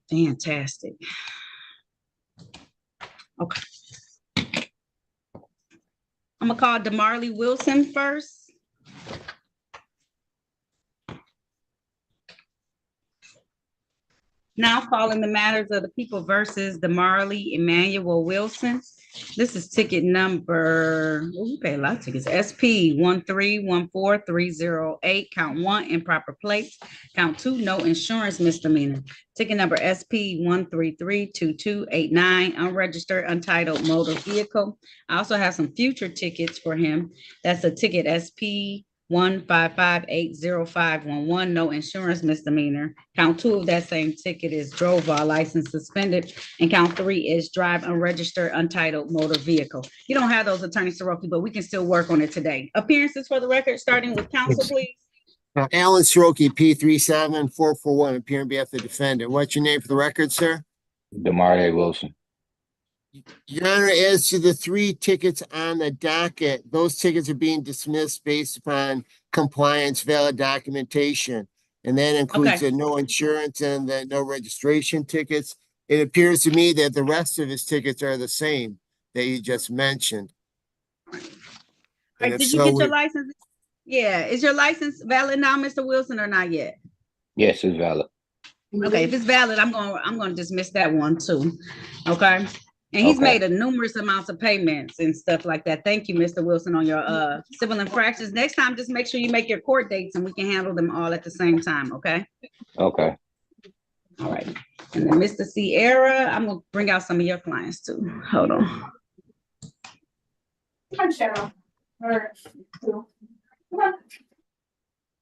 Fantastic. Okay. I'm gonna call DeMarley Wilson first. Now calling the matters of the people versus DeMarley Emmanuel Wilson. This is ticket number, we pay a lot of tickets, SP 1314308, count 1, improper plates, count 2, no insurance misdemeanor. Ticket number SP 1332289, unregistered, untitled motor vehicle. I also have some future tickets for him. That's a ticket SP 1558051, no insurance misdemeanor. Count 2 of that same ticket is drove while license suspended, and count 3 is drive unregistered, untitled motor vehicle. You don't have those, Attorney Soroki, but we can still work on it today. Appearances for the record, starting with counsel, please. Alan Soroki, P37441, appearing on behalf of the defendant. What's your name for the record, sir? DeMarley Wilson. Your Honor, as to the 3 tickets on the docket, those tickets are being dismissed based upon compliance, valid documentation. And that includes the no insurance and the no registration tickets. It appears to me that the rest of his tickets are the same that you just mentioned. Did you get your license? Yeah, is your license valid now, Mr. Wilson, or not yet? Yes, it's valid. Okay, if it's valid, I'm going to dismiss that one too. Okay. And he's made a numerous amounts of payments and stuff like that. Thank you, Mr. Wilson, on your civil infractions. Next time, just make sure you make your court dates and we can handle them all at the same time, okay? Okay. All right. And then Mr. Sierra, I'm going to bring out some of your clients too. Hold on. Hi, Cheryl. All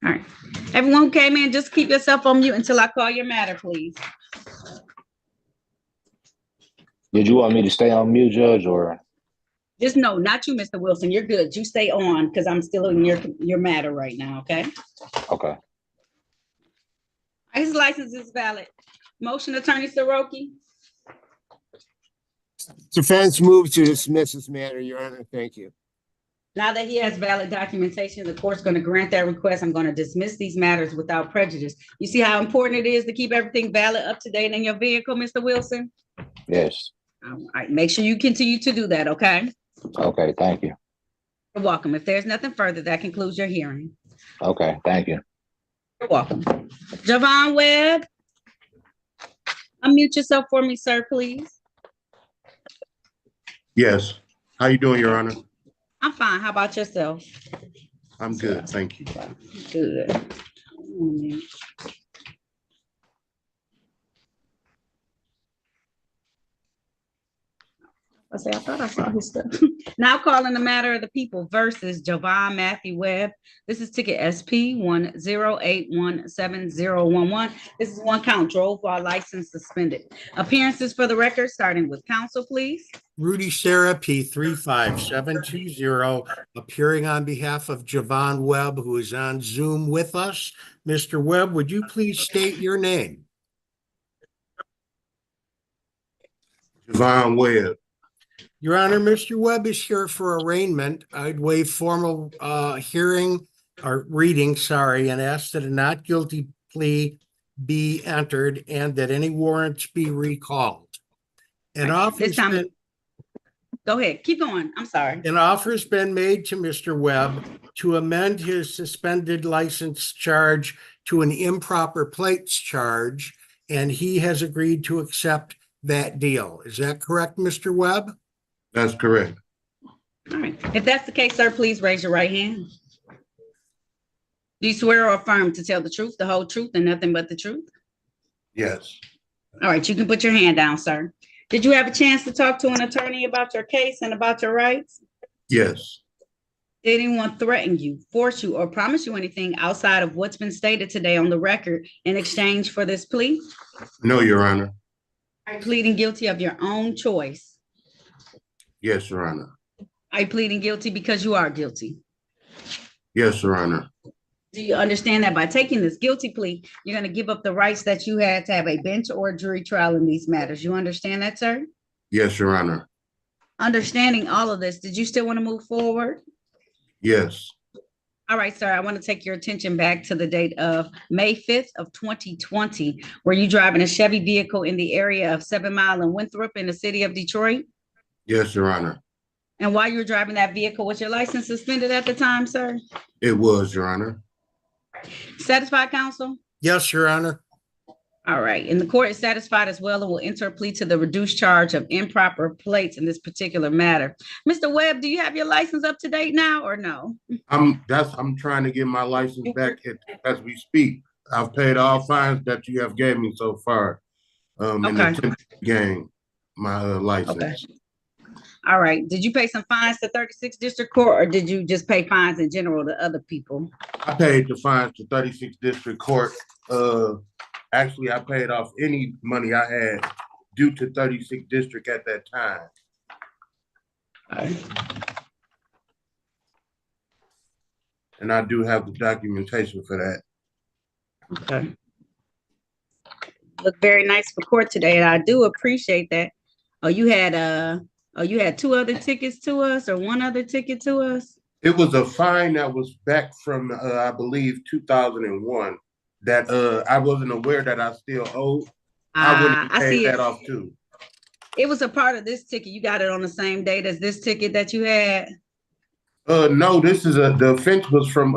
right. Everyone who came in, just keep yourself on mute until I call your matter, please. Did you want me to stay on mute, Judge, or? Just no, not you, Mr. Wilson. You're good. You stay on because I'm still in your matter right now, okay? Okay. His license is valid. Motion, Attorney Soroki. Defense moves to dismiss this matter, Your Honor. Thank you. Now that he has valid documentation, the court's going to grant that request. I'm going to dismiss these matters without prejudice. You see how important it is to keep everything valid, up to date in your vehicle, Mr. Wilson? Yes. All right, make sure you continue to do that, okay? Okay, thank you. You're welcome. If there's nothing further, that concludes your hearing. Okay, thank you. You're welcome. Javon Webb, unmute yourself for me, sir, please. Yes. How you doing, Your Honor? I'm fine. How about yourself? I'm good, thank you. Good. I thought I saw his stuff. Now calling the matter of the people versus Javon Matthew Webb. This is ticket SP 108170011. This is one count, drove while license suspended. Appearances for the record, starting with counsel, please. Rudy Sarah, P35720, appearing on behalf of Javon Webb, who is on Zoom with us. Mr. Webb, would you please state your name? Javon Webb. Your Honor, Mr. Webb is here for arraignment. I'd waive formal reading, and ask that a not guilty plea be entered and that any warrants be recalled. An offer Go ahead, keep going. I'm sorry. An offer has been made to Mr. Webb to amend his suspended license charge to an improper plates charge, and he has agreed to accept that deal. Is that correct, Mr. Webb? That's correct. All right. If that's the case, sir, please raise your right hand. Do you swear or affirm to tell the truth, the whole truth, and nothing but the truth? Yes. All right, you can put your hand down, sir. Did you have a chance to talk to an attorney about your case and about your rights? Yes. Did anyone threaten you, force you, or promise you anything outside of what's been stated today on the record in exchange for this plea? No, Your Honor. Are you pleading guilty of your own choice? Yes, Your Honor. Are you pleading guilty because you are guilty? Yes, Your Honor. Do you understand that by taking this guilty plea, you're going to give up the rights that you had to have a bench or a jury trial in these matters? You understand that, sir? Yes, Your Honor. Understanding all of this, did you still want to move forward? Yes. All right, sir, I want to take your attention back to the date of May 5th of 2020. Were you driving a Chevy vehicle in the area of 7 Mile and Winthrop in the city of Detroit? Yes, Your Honor. And while you were driving that vehicle, was your license suspended at the time, sir? It was, Your Honor. Satisfied, counsel? Yes, Your Honor. All right, and the court is satisfied as well and will enter a plea to the reduced charge of improper plates in this particular matter. Mr. Webb, do you have your license up to date now or no? I'm trying to get my license back as we speak. I've paid all fines that you have gave me so far. In Okay. attempt to gain my license. Okay. All right, did you pay some fines to 36th District Court or did you just pay fines in general to other people? I paid the fines to 36th District Court. Actually, I paid off any money I had due to 36th District at that time. All right. And I do have the documentation for that. Okay. Look very nice for court today, and I do appreciate that. Oh, you had 2 other tickets to us or 1 other ticket to us? It was a fine that was back from, I believe, 2001 that I wasn't aware that I still owed. I wouldn't pay that off too. It was a part of this ticket. You got it on the same date as this ticket that you had? No, this is the offense was from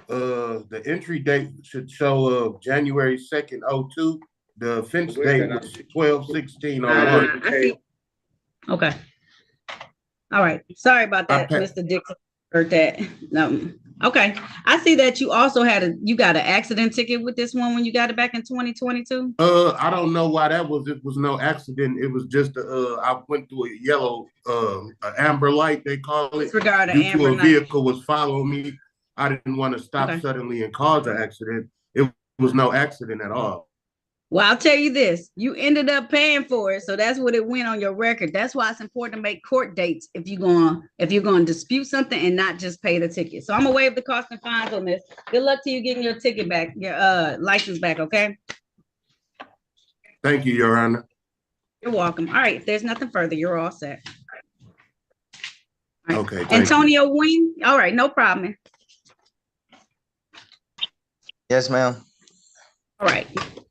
the entry date should show January 2nd, 02. The offense date was 12/16/01. I see. Okay. All right. Sorry about that, Mr. Dixon. Heard that. No. Okay. I see that you also you got an accident ticket with this one when you got it back in 2022. I don't know why that was. It was no accident. It was just I went through a yellow amber light, they call it. Disregard an due amber to a light. vehicle was following me. I didn't want to stop suddenly and cause an accident. It was no accident at all. Well, I'll tell you this, you ended up paying for it. So that's what it went on your record. That's why it's important to make court dates if you're going to dispute something and not just pay the ticket. So I'm gonna waive the cost and fines on this. Good luck to you getting your ticket back, your license back, okay? Thank you, Your Honor. You're welcome. All right, if there's nothing further, you're all set. All right. Okay. Antonio Wing, all right, no problem. Yes, ma'am. All right.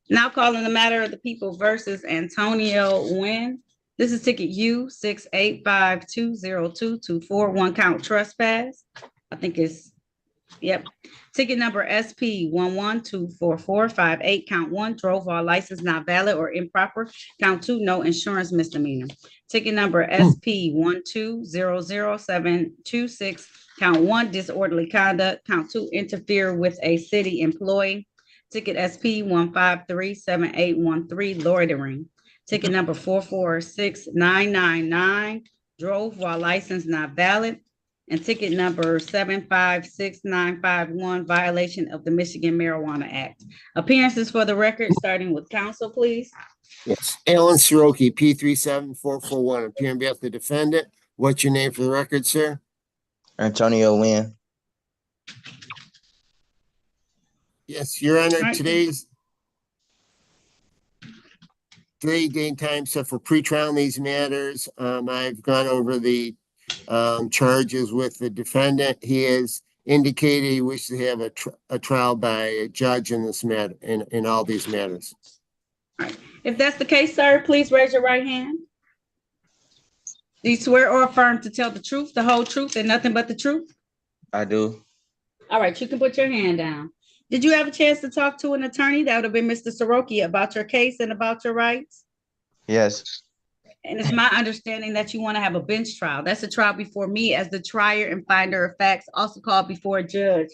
Now calling the matter of the people versus Antonio Nguyen. This is ticket U685202241, 1 count trespass. I think it's, yep. Ticket number SP 1124458, count 1, drove while license not valid or improper. Count 2, no insurance misdemeanor. Ticket number SP 1200726, count 1, disorderly conduct. Count 2, interfere with a city employee. Ticket SP 1537813, loitering. Ticket number 446999, drove while license not valid. And ticket number 7569551, violation of the Michigan Marijuana Act. Appearances for the record, starting with counsel, please. Yes, Alan Soroki, P37441, appearing on behalf of the defendant. What's your name for the record, sir? Antonio Nguyen. Yes, Your Honor, Right. today's day and time set for pretrial in these matters. I've gone over the charges with the defendant. He has indicated he wishes to have a trial by a judge in this matter, in all these matters. All right. If that's the case, sir, please raise your right hand. Do you swear or affirm to tell the truth, the whole truth, and nothing but the truth? I do. All right, you can put your hand down. Did you have a chance to talk to an attorney? That would have been Mr. Soroki, about your case and about your rights? Yes. And it's my understanding that you want to have a bench trial. That's a trial before me as the trier and finder of facts, also called before a judge.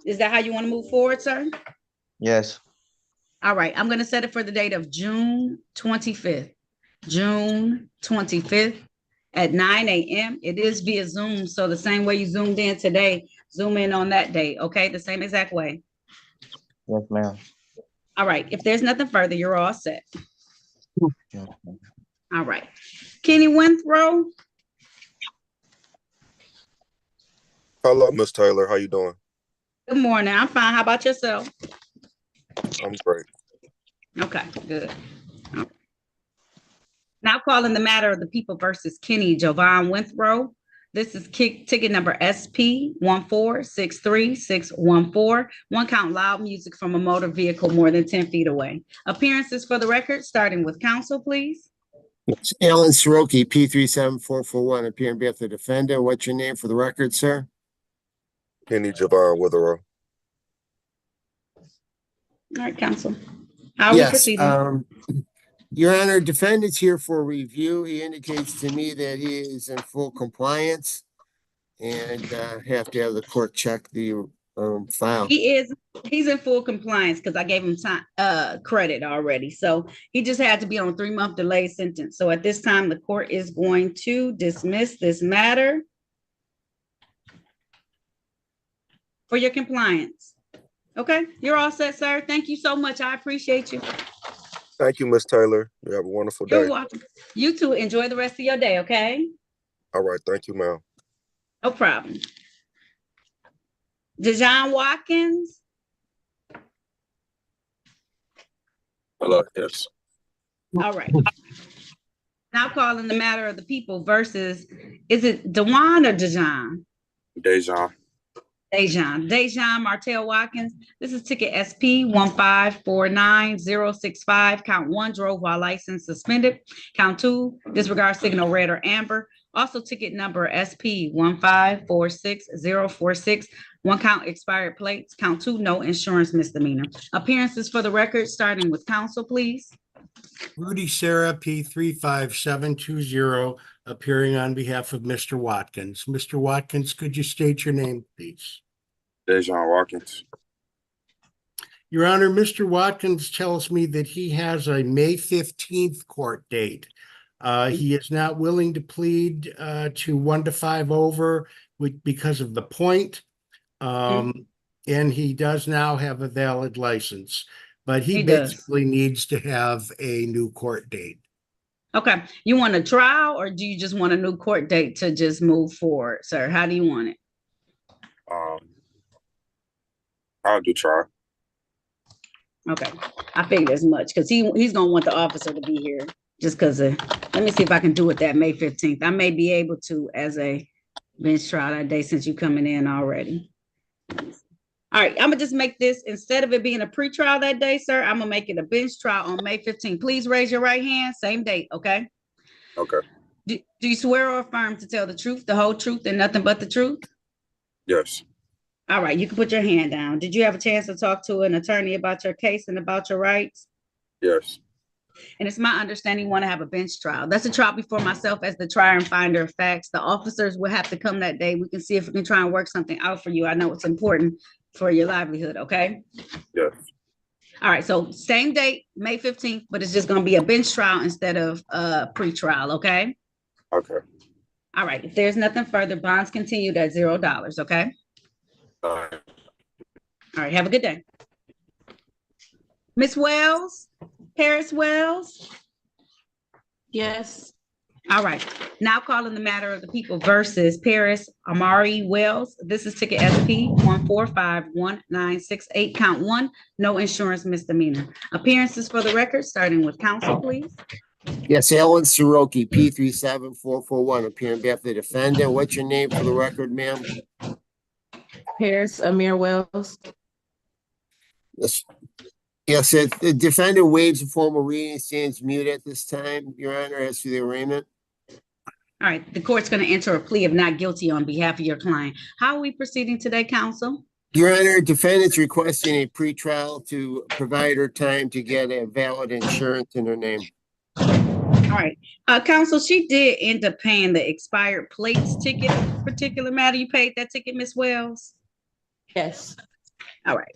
Is that how you want to move forward, sir? Yes. All right, I'm going to set it for the date of June 25th. June 25th at 9 a.m. It is via Zoom. So the same way you zoomed in today, zoom in on that day. Okay, the same exact way. Yes, ma'am. All right, if there's nothing further, you're all set. Yes, All right. Kenny Winthrop. Hello, Miss Taylor. How you doing? Good morning. I'm fine. How about yourself? I'm great. Okay, good. Now calling the matter of the people versus Kenny Jovan Winthrop. This is ticket number SP 1463614. One count loud music from a motor vehicle more than 10 feet away. Appearances for the record, starting with counsel, please. Alan Soroki, P37441, appearing on behalf of the defendant. What's your name for the record, sir? Kenny Javon Withero. All right, counsel. How are we Yes, proceeding? Your Honor, defendant's here for review. He indicates to me that he is in full compliance and have to have the court check the file. He's in full compliance because I gave him time credit already. So he just had to be on a 3-month delayed sentence. So at this time, the court is going to dismiss this matter for your compliance. Okay, you're all set, sir. Thank you so much. I appreciate you. Thank you, Ms. Taylor. You have a wonderful day. You're welcome. You too. Enjoy the rest of your day, okay? All right. Thank you, ma'am. No problem. Dejon Watkins. Hello. Yes. All right. Now calling the matter of the people versus, is it Dewan or Dejon? Dejan. Dejon Martell Watkins. This is ticket SP 1549065. Count 1, drove while license suspended. Count 2, disregard signal red or amber. Also ticket number SP 1546046. One count expired plates. Count 2, no insurance misdemeanor. Appearances for the record, starting with counsel, please. Rudy Sarah, P35720, appearing on behalf of Mr. Watkins. Mr. Watkins, could you state your name, please? Dejan Watkins. Your Honor, Mr. Watkins tells me that he has a May 15th court date. He is not willing to plead to 1 to 5 over because of the point. And he does now have a valid license, but he basically needs to have a new court date. Okay. You want a trial or do you just want a new court date to just move forward, sir? How do you want it? I'll do trial. Okay. I figured as much because he's going to want the officer to be here just because let me see if I can do it that May 15th. I may be able to as a bench trial that day since you coming in already. All right, I'm gonna just make this, instead of it being a pretrial that day, sir, I'm gonna make it a bench trial on May 15th. Please raise your right hand, same date, okay? Okay. Do you swear or affirm to tell the truth, the whole truth, and nothing but the truth? Yes. All right, you can put your hand down. Did you have a chance to talk to an attorney about your case and about your rights? Yes. And it's my understanding you want to have a bench trial. That's a trial before myself as the trier and finder of facts. The officers will have to come that day. We can see if we can try and work something out for you. I know it's important for your livelihood, okay? Yes. All right, so same date, May 15th, but it's just going to be a bench trial instead of a pre-trial, okay? Okay. All right, if there's nothing further, bonds continued at $0, okay? All right. All right, have a good day. Miss Wells, Paris Wells? Yes. All right, now calling the matter of the people versus Paris Amari Wells. This is ticket SP 1451968, count 1, no insurance misdemeanor. Appearances for the record, starting with counsel, please. Yes, Alan Soroki, P37441, appearing on behalf of the defendant. What's your name for the record, ma'am? Paris Amir Wells. Yes. Yes, the defendant waives a formal reading, stands mute at this time, Your Honor, as to the arraignment. All right, the court's going to enter a plea of not guilty on behalf of your client. How are we proceeding today, counsel? Your Honor, defendant's requesting a pretrial to provide her time to get a valid insurance in her name. All right, counsel, she did end up paying the expired plates ticket, particular matter. You paid that ticket, Miss Wells? Yes. All right.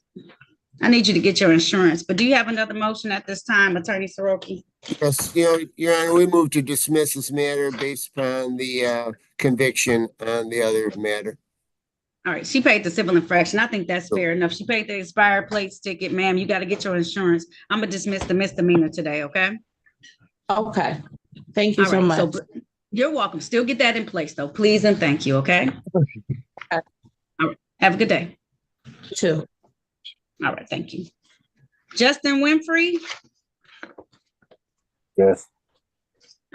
I need you to get your insurance, but do you have another motion at this time, Attorney Soroki? Yes, Your Honor, we move to dismiss this matter based upon the conviction on the other matter. All right, she paid the civil infraction. I think that's fair enough. She paid the expired plates ticket, ma'am. You got to get your insurance. I'm gonna dismiss the misdemeanor today, okay? Okay. Thank you All so right, much. so you're welcome. Still get that in place though, please and thank you, okay? All right, have a good day. You too. All right, thank you. Justin Winfrey? Yes.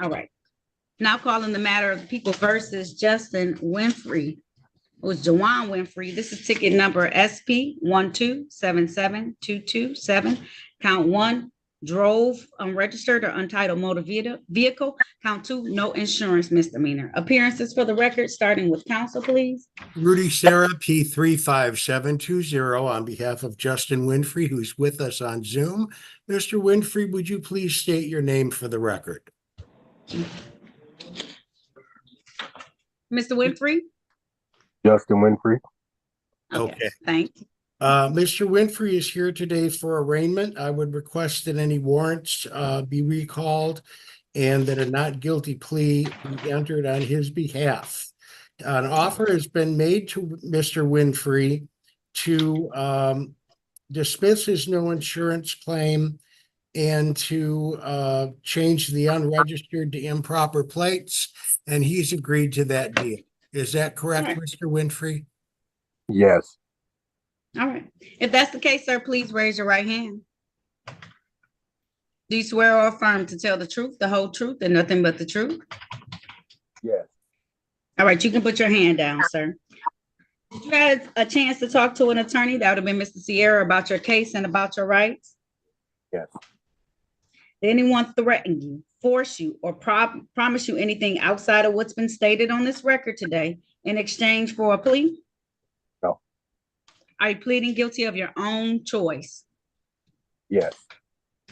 All right. Now calling the matter of the people versus Justin Winfrey. It was Jawan Winfrey. This is ticket number SP 1277227. Count 1, drove unregistered or untitled motor vehicle. Count 2, no insurance misdemeanor. Appearances for the record, starting with counsel, please. Rudy Sarah, P 35720, on behalf of Justin Winfrey, who's with us on Zoom. Mr. Winfrey, would you please state your name for the record? Mr. Winfrey? Justin Winfrey. Okay. Thank you. Mr. Winfrey is here today for arraignment. I would request that any warrants be recalled and that a not guilty plea be entered on his behalf. An offer has been made to Mr. Winfrey to dismiss his no insurance claim and to change the unregistered to improper plates, and he's agreed to that deal. Is that correct, Right. Mr. Winfrey? Yes. All right. If that's the case, sir, please raise your right hand. Do you swear or affirm to tell the truth, the whole truth, and nothing but the truth? Yes. All right, you can put your hand down, sir. Did you have a chance to talk to an attorney? That would have been Mr. Sierra about your case and about your rights? Yes. Did anyone threaten you, force you, or promise you anything outside of what's been stated on this record today in exchange for a plea? No. Are you pleading guilty of your own choice? Yes.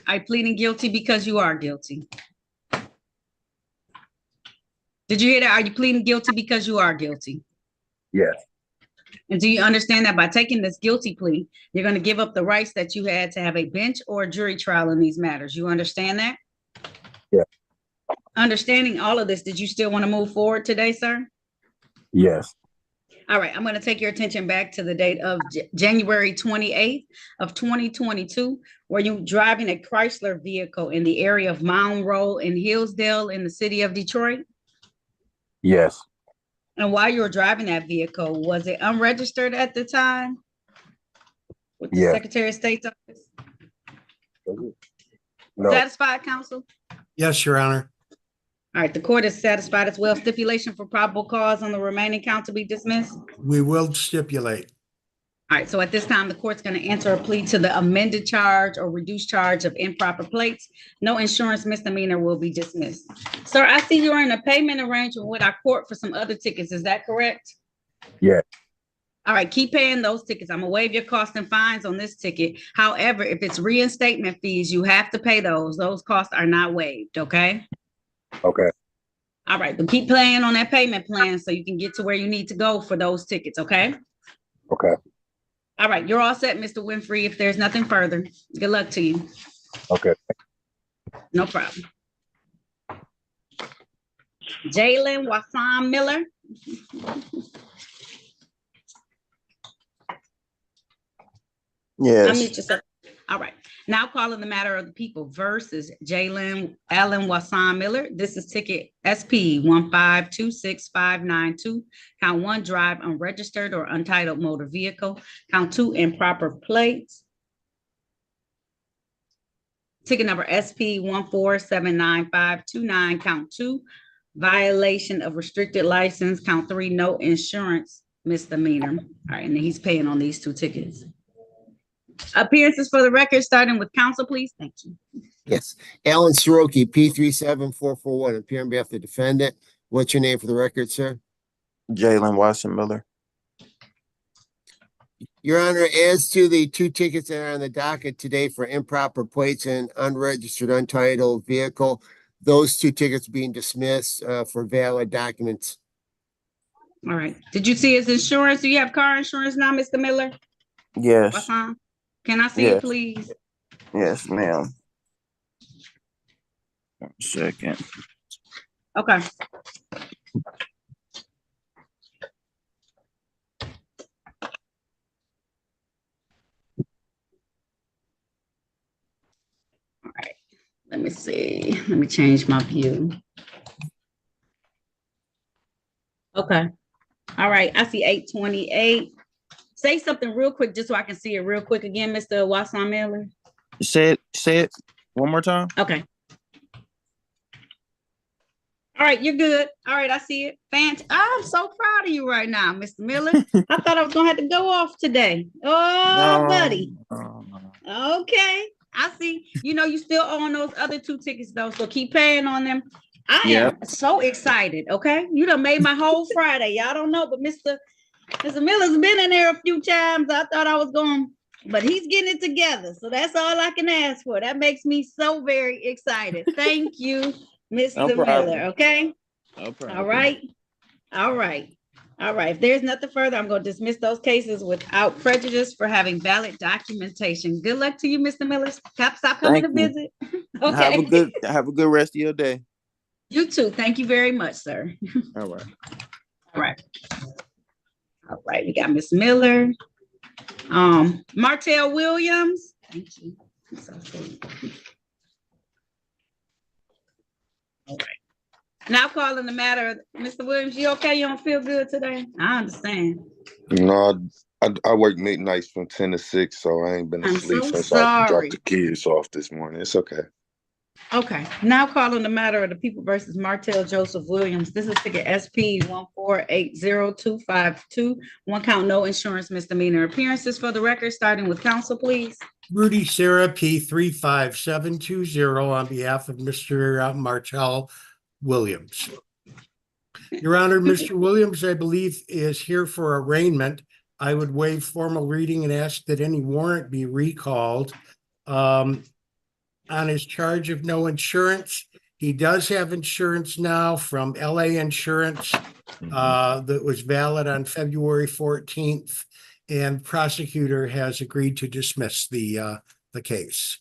Are you pleading guilty because you are guilty? Did you hear that? Are you pleading guilty because you are guilty? Yes. And do you understand that by taking this guilty plea, you're going to give up the rights that you had to have a bench or a jury trial in these matters? You understand that? Yeah. Understanding all of this, did you still want to move forward today, sir? Yes. All right, I'm going to take your attention back to the date of January 28th of 2022. Were you driving a Chrysler vehicle in the area of Mound Road in Hillsdale in the city of Detroit? Yes. And while you were driving that vehicle, was it unregistered at the time? With the Yes. Secretary of State's office? No. Satisfied, counsel? Yes, Your Honor. All right, the court is satisfied as well. Stipulation for probable cause on the remaining count to be dismissed. We will stipulate. All right, so at this time, the court's going to enter a plea to the amended charge or reduced charge of improper plates. No insurance misdemeanor will be dismissed. Sir, I see you're in a payment arrangement with our court for some other tickets. Is that correct? Yeah. All right, keep paying those tickets. I'm gonna waive your costs and fines on this ticket. However, if it's reinstatement fees, you have to pay those. Those costs are not waived, okay? Okay. All right, but keep playing on that payment plan so you can get to where you need to go for those tickets, okay? Okay. All right, you're all set, Mr. Winfrey. If there's nothing further, good luck to you. Okay. No problem. Jalen Wasan Miller. Yes. Unmute yourself. All right. Now calling the matter of the people versus Jalen Allen Wasan Miller. This is ticket SP 1526592. Count 1, drive unregistered or untitled motor vehicle. Count 2, improper plates. Ticket number SP 1479529. Count 2, violation of restricted license. Count 3, no insurance misdemeanor. All right, and he's paying on these 2 tickets. Appearances for the record, starting with counsel, please. Thank you. Yes. Alan Soroki, P 37441, appear on behalf of the defendant. What's your name for the record, sir? Jalen Watson Miller. Your Honor, as to the 2 tickets that are on the docket today for improper plates and unregistered, untitled vehicle, those 2 tickets being dismissed for valid documents. All right. Did you see his insurance? Do you have car insurance now, Mr. Miller? Yes. Wasan? Can I see Yes. it, please? Yes, ma'am. 1 second. Okay. All right. Let me see. Let me change my view. Okay. All right. I see 828. Say something real quick just so I can see it real quick again, Mr. Wasan Miller. Say it one more time. Okay. All right, you're good. All right, I see it. I'm so proud of you right now, Mr. Miller. I thought I was gonna have to go off today. Oh, buddy. Okay, I see. You know, you still own those other 2 tickets though, so keep paying on them. I am so excited. Okay, you done made my whole Friday. Y'all don't know, but Mr. Miller's been in there a few times. I thought I was going, but he's getting it together. So that's all I can ask for. That makes me so very excited. Thank you, Mr. Miller. Okay. No problem. All right. All right. All right. If there's nothing further, I'm going to dismiss those cases without prejudice for having valid documentation. Good luck to you, Mr. Miller. Stop coming to visit. Okay. Have a good rest of your day. You too. Thank you very much, sir. All right. All right. All right. We got Miss Miller. Martell Williams. Thank you. So sweet. All right. Now calling the matter, Mr. Williams, you okay? You don't feel good today? I understand. No, I work midnights from 10 to 6, so I ain't been asleep so since sorry. I dropped the kids off this morning. It's okay. Okay. Now calling the matter of the people versus Martell Joseph Williams. This is ticket SP 1480252. 1 count, no insurance misdemeanor. Appearances for the record, starting with counsel, please. Rudy Sarah P 35720 on behalf of Mr. Martell Williams. Your Honor, Mr. Williams, I believe, is here for arraignment. I would waive formal reading and ask that any warrant be recalled. On his charge of no insurance, he does have insurance now from LA Insurance that was valid on February 14th, and prosecutor has agreed to dismiss the case.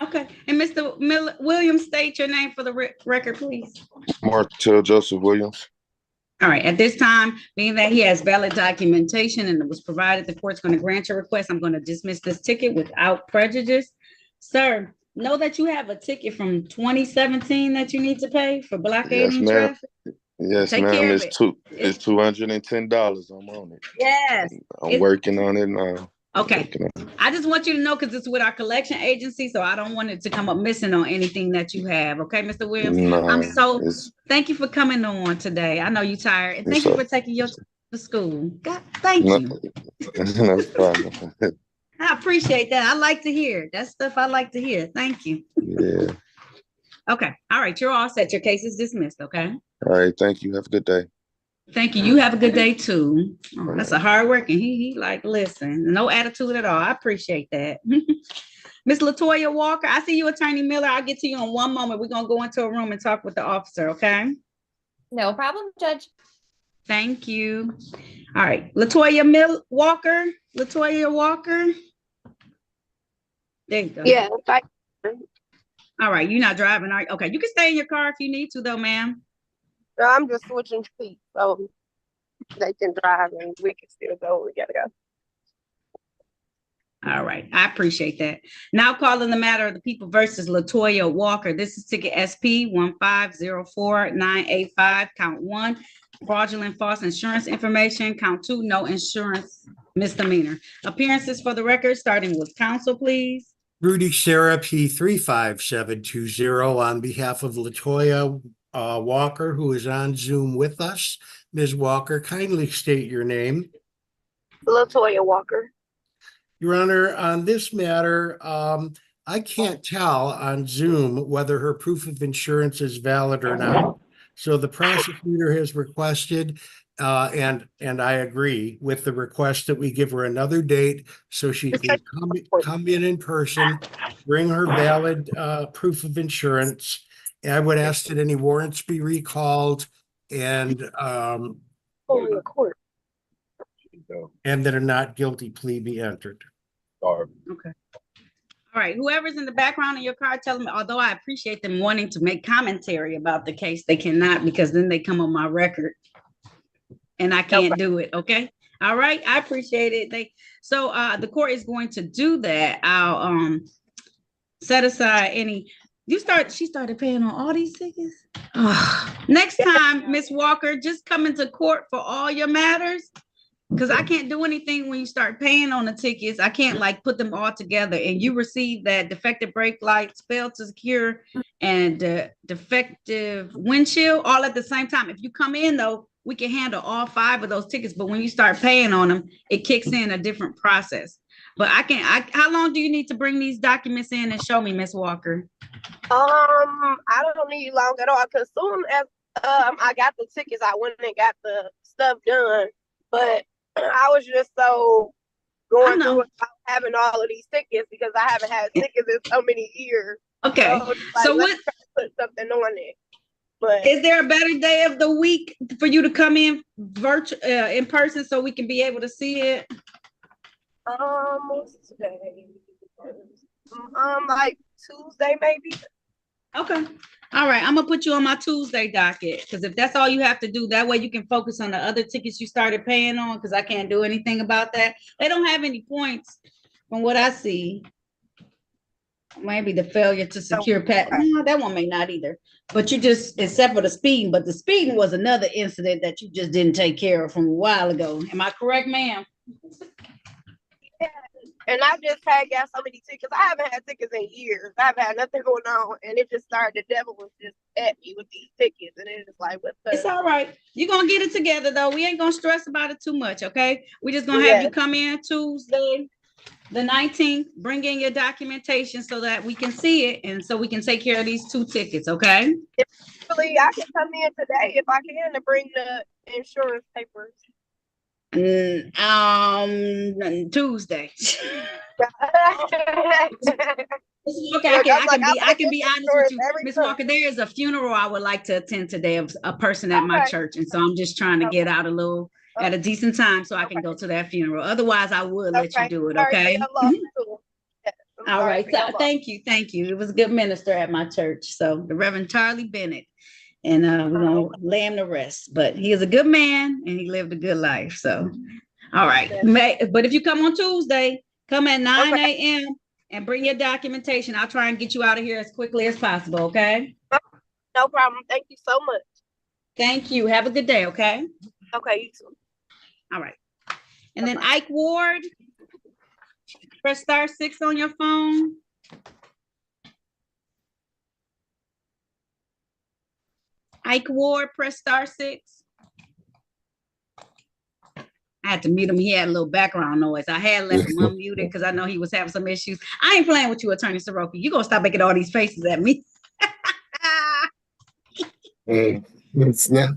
Okay. And Mr. Williams, state your name for the record, please. Martell Joseph Williams. All right. At this time, being that he has valid documentation and it was provided, the court's going to grant your request. I'm going to dismiss this ticket without prejudice. Sir, know that you have a ticket from 2017 that you need to pay for blockading traffic. Yes, ma'am. It's $210. I'm on it. Yes. I'm working on it now. Okay. I just want you to know, because it's with our collection agency, so I don't want it to come up missing on anything that you have. Okay, Mr. Williams? No, thank you for coming on today. I know you're tired, and thank you for taking your to school. God, thank you. No problem. I appreciate that. I like to hear that stuff. I like to hear. Thank you. Yeah. Okay. All right. You're all set. Your case is dismissed. Okay. All right. Thank you. Have a good day. Thank you. You have a good day too. Oh, that's a hard working. He like, listen, no attitude at all. I appreciate that. Miss LaToya Walker, I see you, Attorney Miller. I'll get to you in one moment. We're going to go into a room and talk with the officer. Okay. No problem, Judge. Thank you. All right. LaToya Walker. LaToya Walker. There you go. Yeah. All right. You're not driving. Are you? Okay. You can stay in your car if you need to though, ma'am. No, I'm just switching seats so they can drive and we can still go. We gotta go. All right. I appreciate that. Now calling the matter of the people versus LaToya Walker. This is ticket SP 1504985, count 1, fraudulent false insurance information, count 2, no insurance misdemeanor. Appearances for the record, starting with counsel, please. Rudy Sarah P 35720 on behalf of LaToya Walker, who is on Zoom with us. Ms. Walker, kindly state your name. LaToya Walker. Your Honor, on this matter, I can't tell on Zoom whether her proof of insurance is valid or not. So the prosecutor has requested, and I agree with the request, that we give her another date so she can come in person, bring her valid proof of insurance. I would ask that any warrants be recalled and that a not guilty plea be entered. Okay. All right. Whoever's in the background of your car, tell them, although I appreciate them wanting to make commentary about the case, they cannot, because then they come on my record and I can't do it. Okay. All right. I appreciate it. So the court is going to do that. I'll set aside any. She started paying on all these tickets. Oh. Next time, Miss Walker, just come into court for all your matters, because I can't do anything when you start paying on the tickets. I can't like put them all together. And you receive that defective brake lights, failed to secure and defective windshield all at the same time. If you come in though, we can handle all 5 of those tickets, but when you start paying on them, it kicks in a different process. But how long do you need to bring these documents in and show me, Miss Walker? I don't need long at all, because soon as I got the tickets, I went and got the stuff done. But I was just so going through without having all of these tickets, because I haven't had tickets in so many years. Okay. So let's try to put something on it. But is there a better day of the week for you to come in in person so we can be able to see it? what's today? Like Tuesday maybe. Okay. All right. I'm gonna put you on my Tuesday docket, because if that's all you have to do, that way you can focus on the other tickets you started paying on, because I can't do anything about that. They don't have any points from what I see. Maybe the failure to secure no, that one may not either. But you just, except for the speeding, but the speeding was another incident that you just didn't take care of from a while ago. Am I correct, ma'am? Yeah. And I just got so many tickets. I haven't had tickets in years. I haven't had nothing going on, and it just started. The devil was just at me with these tickets, and it's like, what the? It's all right. You're gonna get it together though. We ain't gonna stress about it too much, okay? We just gonna have you come in Tuesday, the 19th, bring in your documentation so that we can see it, and so we can take care of these 2 tickets, okay? Actually, I can come in today if I can to bring the insurance papers. Tuesday. Okay, I can be honest with you, Miss Walker. There is a funeral I would like to attend today of a person at my church, and so I'm just trying to get out at a decent time so I can go to that funeral. Otherwise, I would let you do it. Okay. All right. So, thank you. It was a good minister at my church. So the Reverend Charlie Bennett, and we're gonna lay him to rest. But he is a good man and he lived a good life. So, all right. But if you come on Tuesday, come at 9 a.m. and bring your documentation. I'll try and get you out of here as quickly as possible. Okay. No problem. Thank you so much. Thank you. Have a good day. Okay. Okay. You too. All right. And then Ike Ward, press *6 on your phone. Ike Ward, press *6. I had to mute him. He had a little background noise. I had left him unmuted because I know he was having some issues. I ain't playing with you, Attorney Soroki. You're going to stop making all these faces at me. Hey, it's not.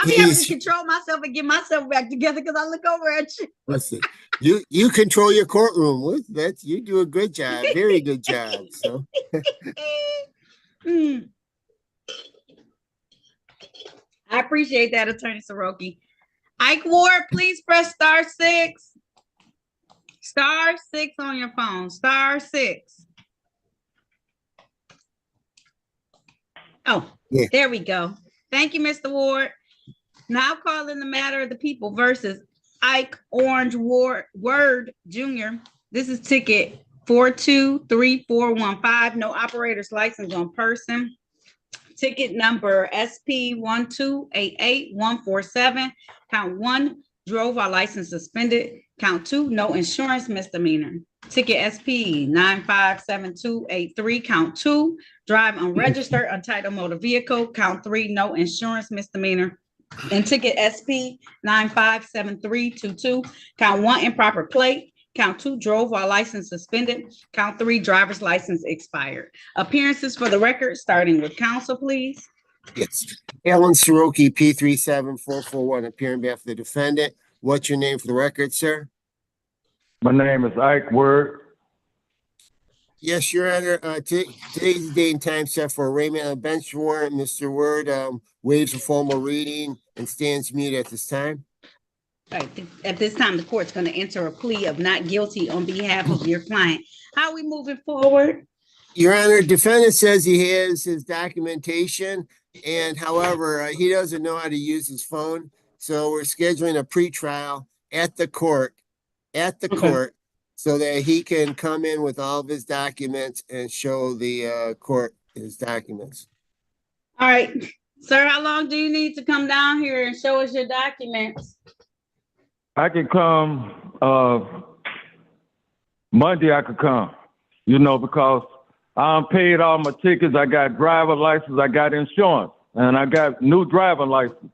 I'm having to control myself and get myself back together because I look over at you. Listen, you control your courtroom. You do a good job, very good job. So. I appreciate that, Attorney Soroki. Ike Ward, please press *6. *6 on your phone. *6. Oh, yeah. There we go. Thank you, Mr. Ward. Now calling the matter of the people versus Ike Orange Word Jr. This is ticket 423-415. No operator's license on person. Ticket number SP 1288147. Count 1, drove while license suspended. Count 2, no insurance misdemeanor. Ticket SP 957283. Count 2, drive unregistered untitled motor vehicle. Count 3, no insurance misdemeanor. And ticket SP 957322. Count 1, improper plate. Count 2, drove while license suspended. Count 3, driver's license expired. Appearances for the record, starting with counsel, please. Yes. Alan Soroki, P37441, appearing on behalf of the defendant. What's your name for the record, sir? My name is Ike Word. Yes, Your Honor. Today's the date and time set for arraignment on bench warrant. Mr. Word waives a formal reading and stands mute at this time. Right. At this time, the court's going to enter a plea of not guilty on behalf of your client. How are we moving forward? Your Honor, defendant says he has his documentation, and however, he doesn't know how to use his phone. So we're scheduling a pretrial at the court, so that he can come in with all of his documents and show the court his documents. All right, sir, how long do you need to come down here and show us your documents? I can come Monday. I could come, because I paid all my tickets. I got driver license. I got insurance, and I got new driver license.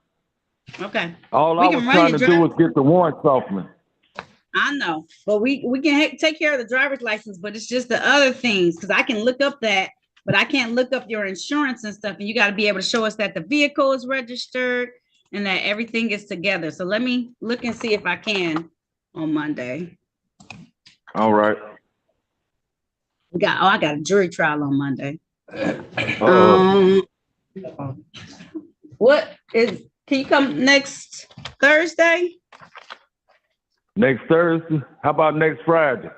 Okay. All We I can was run trying your to do was get the warrants off me. I know, but we can take care of the driver's license, but it's just the other things, because I can look up that, but I can't look up your insurance and stuff, and you got to be able to show us that the vehicle is registered and that everything is together. So let me look and see if I can on Monday. All right. I got a jury trial on Monday. Can you come next Thursday? Next Thursday? How about next Friday?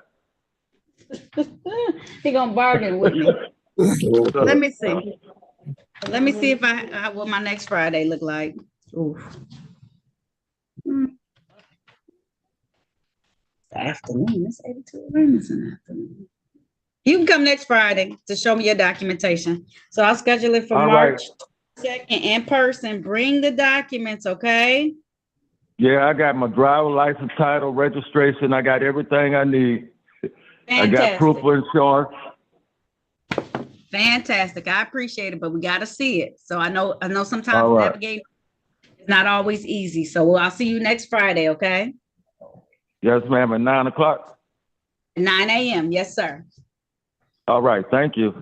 He gonna bargain with me. Let me see. Let me see if I what my next Friday look like. Oof. Afternoon. It's 82 minutes in the afternoon. You can come next Friday to show me your documentation. So I'll schedule it for All March right. 2nd in person. Bring the documents, okay? Yeah, I got my driver license, title, registration. I got everything I need. I got proof of insurance. Fantastic. I appreciate it, but we got to see it. So I know sometimes All right. navigating is not always easy. So I'll see you next Friday, okay? Yes, ma'am, at 9 o'clock. 9 a.m. Yes, sir. All right, thank you.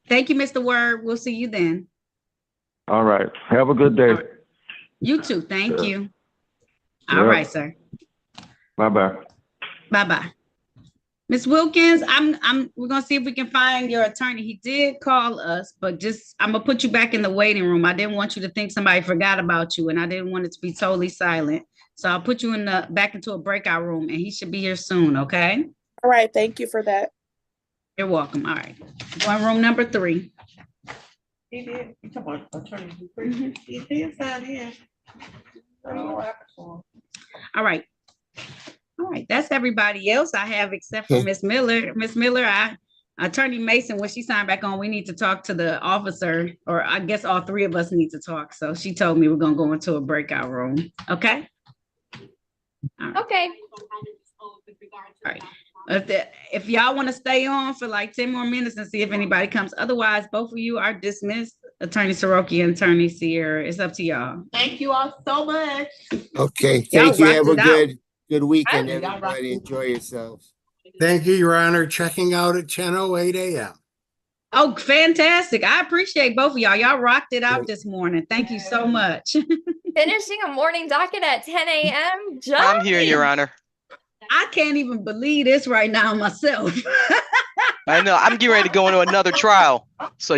Thank you, Mr. Word. We'll see you then. All right, have a good day. You too. Thank you. All Yeah. right, sir. Bye-bye. Bye-bye. Ms. Wilkins, we're gonna see if we can find your attorney. He did call us, but I'm gonna put you back in the waiting room. I didn't want you to think somebody forgot about you, and I didn't want it to be totally silent. So I'll put you back into a breakout room, and he should be here soon, okay? All right, thank you for that. You're welcome. All right. Going room number 3. He did. You talking about attorney? He did sign in. All right. All right. That's everybody else I have except for Miss Miller. Miss Miller, Attorney Mason, when she signed back on, we need to talk to the officer, or I guess all 3 of us need to talk. So she told me we're gonna go into a breakout room. Okay. All right. Okay. All right. If y'all want to stay on for like 10 more minutes and see if anybody comes, otherwise both of you are dismissed. Attorney Soroki and Attorney Sierra, it's up to y'all. Thank you all so much. Okay, Y'all thank you. rocked Have a it good weekend, Y'all rocked everybody. it. Enjoy yourselves. Thank you, Your Honor. Checking out at 10:08 a.m. Oh, fantastic. I appreciate both of y'all. Y'all rocked it out this morning. Thank you so much. Finishing a morning docket at 10 a.m. I'm here, Your Honor. I can't even believe this right now myself. I know. I'm getting ready to go into another trial. So